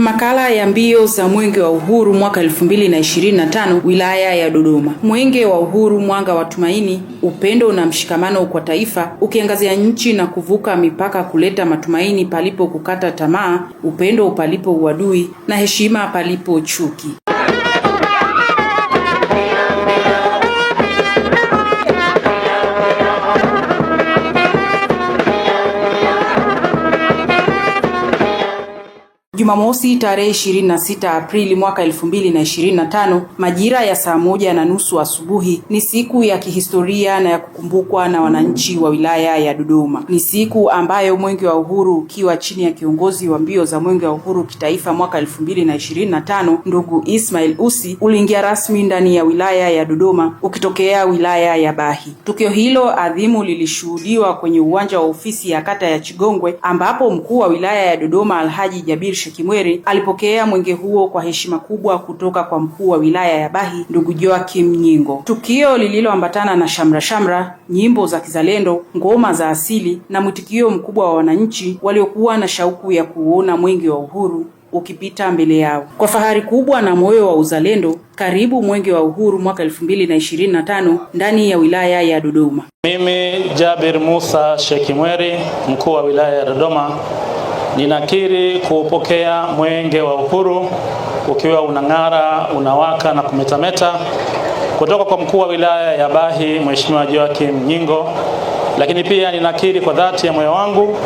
Makala ya mbio za Mwenge wa Uhuru mwaka 2025 wilaya ya Dodoma. Mwenge wa Uhuru, mwanga wa tumaini, upendo na mshikamano kwa taifa, ukiangazia nchi na kuvuka mipaka, kuleta matumaini palipo kukata tamaa, upendo palipo uadui na heshima palipo chuki. Jumamosi tarehe 26 Aprili mwaka 2025 majira ya saa 1:30 asubuhi ni siku ya kihistoria na ya kukumbukwa na wananchi wa wilaya ya Dodoma. Ni siku ambayo Mwenge wa Uhuru ukiwa chini ya kiongozi wa mbio za Mwenge wa Uhuru kitaifa mwaka 2025 ndugu Ismail Ussi uliingia rasmi ndani ya wilaya ya Dodoma ukitokea wilaya ya Bahi. Tukio hilo adhimu lilishuhudiwa kwenye uwanja wa ofisi ya kata ya Chigongwe ambapo mkuu wa wilaya ya Dodoma Alhaji Jabir Kimweri alipokea mwenge huo kwa heshima kubwa kutoka kwa mkuu wa wilaya ya Bahi ndugu Joakim Nyingo. Tukio lililoambatana na shamra, nyimbo za kizalendo, ngoma za asili na mwitikio mkubwa wa wananchi waliokuwa na shauku ya kuona Mwenge wa Uhuru ukipita mbele yao. Kwa fahari kubwa na moyo wa uzalendo, karibu Mwenge wa Uhuru mwaka 2025 ndani ya wilaya ya Dodoma. Mimi Jabir Musa Shekimweri, mkuu wa wilaya ya Dodoma, ninakiri kuupokea Mwenge wa Uhuru ukiwa unang'ara, unawaka na kumetameta kutoka kwa mkuu wa wilaya ya Bahi Mheshimiwa Joakim Nyingo. Lakini pia ninakiri kwa dhati ya moyo wangu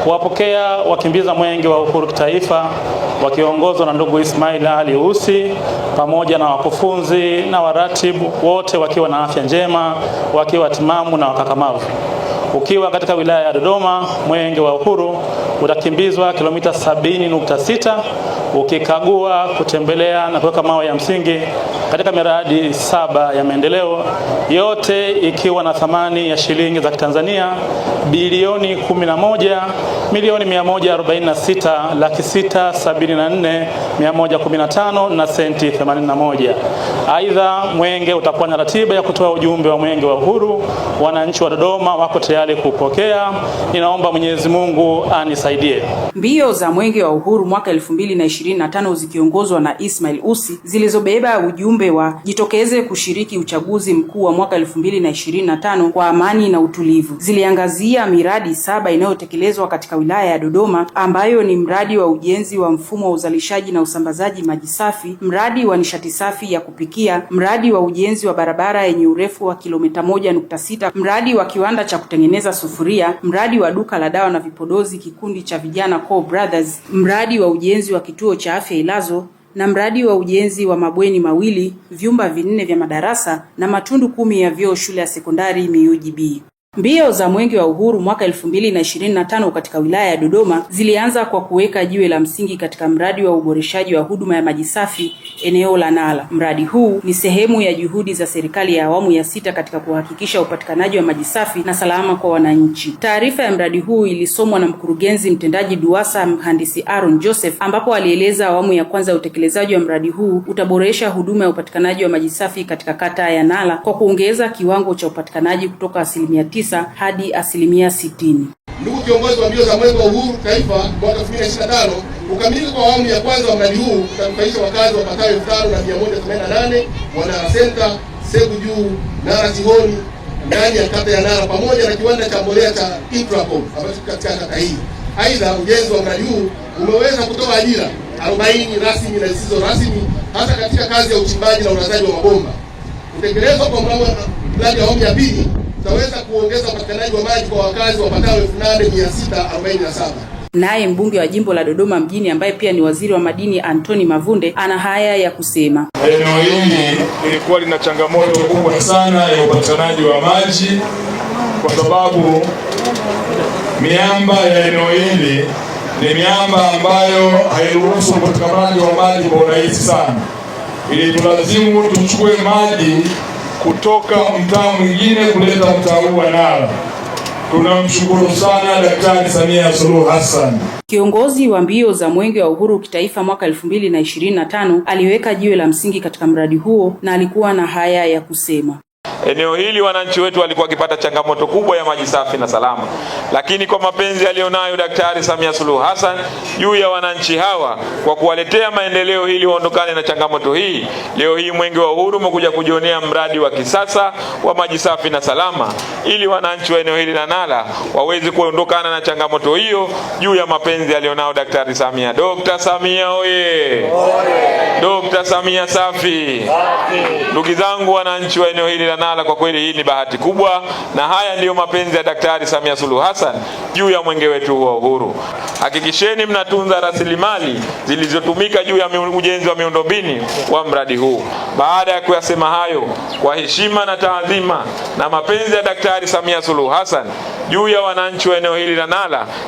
kuwapokea wakimbiza Mwenge wa Uhuru kitaifa wakiongozwa na ndugu Ismail Ali Ussi pamoja na wakufunzi na waratibu wote wakiwa na afya njema, wakiwa timamu na wakakamavu. Ukiwa katika wilaya ya Dodoma, Mwenge wa Uhuru utakimbizwa kilomita 70.6 ukikagua, kutembelea na kuweka mawe ya msingi katika miradi 7 ya maendeleo, yote ikiwa na thamani ya shilingi za Tanzania bilioni 11,146,674,115 na senti 81. Aidha, mwenge utakuwa na ratiba ya kutoa ujumbe wa Mwenge wa Uhuru. Wananchi wa Dodoma wako tayari kupokea. Ninaomba Mwenyezi Mungu anisaidie. Mbio za Mwenge wa Uhuru mwaka 2025 zikiongozwa na Ismail Ussi zilizobeba ujumbe wa jitokeze kushiriki uchaguzi mkuu wa mwaka 2025 kwa amani na utulivu. Ziliangazia miradi 7 inayotekelezwa katika wilaya ya Dodoma, ambayo ni mradi wa ujenzi wa mfumo wa uzalishaji na usambazaji maji safi, mradi wa nishati safi ya kupikia, mradi wa ujenzi wa barabara yenye urefu wa kilomita 1.6, mradi wa kiwanda cha kutengeneza sufuria, mradi wa duka la dawa na vipodozi kikundi cha vijana Core Brothers, mradi wa ujenzi wa kituo cha afya Ilazo na mradi wa ujenzi wa mabweni mawili, vyumba 4 vya madarasa na matundu 10 ya vyoo shule ya sekondari MUGB. Mbio za Mwenge wa Uhuru mwaka 2025 katika wilaya ya Dodoma zilianza kwa kuweka jiwe la msingi katika mradi wa uboreshaji wa huduma ya maji safi eneo la Nala. Mradi huu ni sehemu ya juhudi za serikali ya awamu ya 6 katika kuhakikisha upatikanaji wa maji safi na salama kwa wananchi. Taarifa ya mradi huu ilisomwa na mkurugenzi mtendaji DUWASA mhandisi Aaron Joseph, ambapo alieleza awamu ya kwanza ya utekelezaji wa mradi huu utaboresha huduma ya upatikanaji wa maji safi katika kata ya Nala kwa kuongeza kiwango cha upatikanaji kutoka 9% hadi 60%. Ndugu kiongozi wa mbio za Mwenge wa Uhuru taifa mwaka 2025, ukamilika kwa awamu ya kwanza wa mradi huu utanufaisha wakazi wapatao 5188 wana Senta, Segu Juu, Nara Tihoni ndani ya kata ya Nara pamoja na kiwanda cha mbolea cha Intracom ambacho katika kata hii. Aidha, ujenzi wa mradi huu umeweza kutoa ajira 40 rasmi na zisizo rasmi hasa katika kazi ya uchimbaji na ulazaji wa mabomba. Kutekelezwa kwa mradi wa awamu ya pili tutaweza kuongeza upatikanaji wa maji kwa wakazi wapatao 8647. Naye mbunge wa jimbo la Dodoma mjini ambaye pia ni waziri wa madini Anthony Mavunde ana haya ya kusema. Eneo hili lilikuwa lina changamoto kubwa sana ya upatikanaji wa maji kwa sababu miamba ya eneo hili ni miamba ambayo hairuhusu upatikanaji wa maji kwa urahisi sana. Ili tulazimu tuchukue maji kutoka mtaa mwingine kuleta mtaa huu wa Nala. Tunamshukuru sana Daktari Samia Suluhu Hassan. Kiongozi wa mbio za Mwenge wa Uhuru kitaifa mwaka 2025 aliweka jiwe la msingi katika mradi huo na alikuwa na haya ya kusema. Eneo hili wananchi wetu walikuwa wakipata changamoto kubwa ya maji safi na salama, lakini kwa mapenzi aliyonayo Daktari Samia Suluhu Hassan juu ya wananchi hawa, kwa kuwaletea maendeleo ili waondokane na changamoto hii, leo hii Mwenge wa Uhuru umekuja kujionea mradi wa kisasa wa maji safi na salama, ili wananchi wa eneo hili la Nala waweze kuondokana na changamoto hiyo juu ya mapenzi alionao Daktari Samia. Dr. Samia oye! Dr. Samia safi! Ndugu zangu wananchi wa eneo hili la Nala, kwa kweli hii ni bahati kubwa, na haya ndiyo mapenzi ya Daktari Samia Suluhu Hassan juu ya mwenge wetu wa uhuru. Hakikisheni mnatunza rasilimali zilizotumika juu ya ujenzi wa miundombinu wa mradi huu. Baada ya kuyasema hayo, kwa heshima na taadhima na mapenzi ya Daktari Samia Suluhu Hassan juu ya wananchi wa eneo hili la Nala,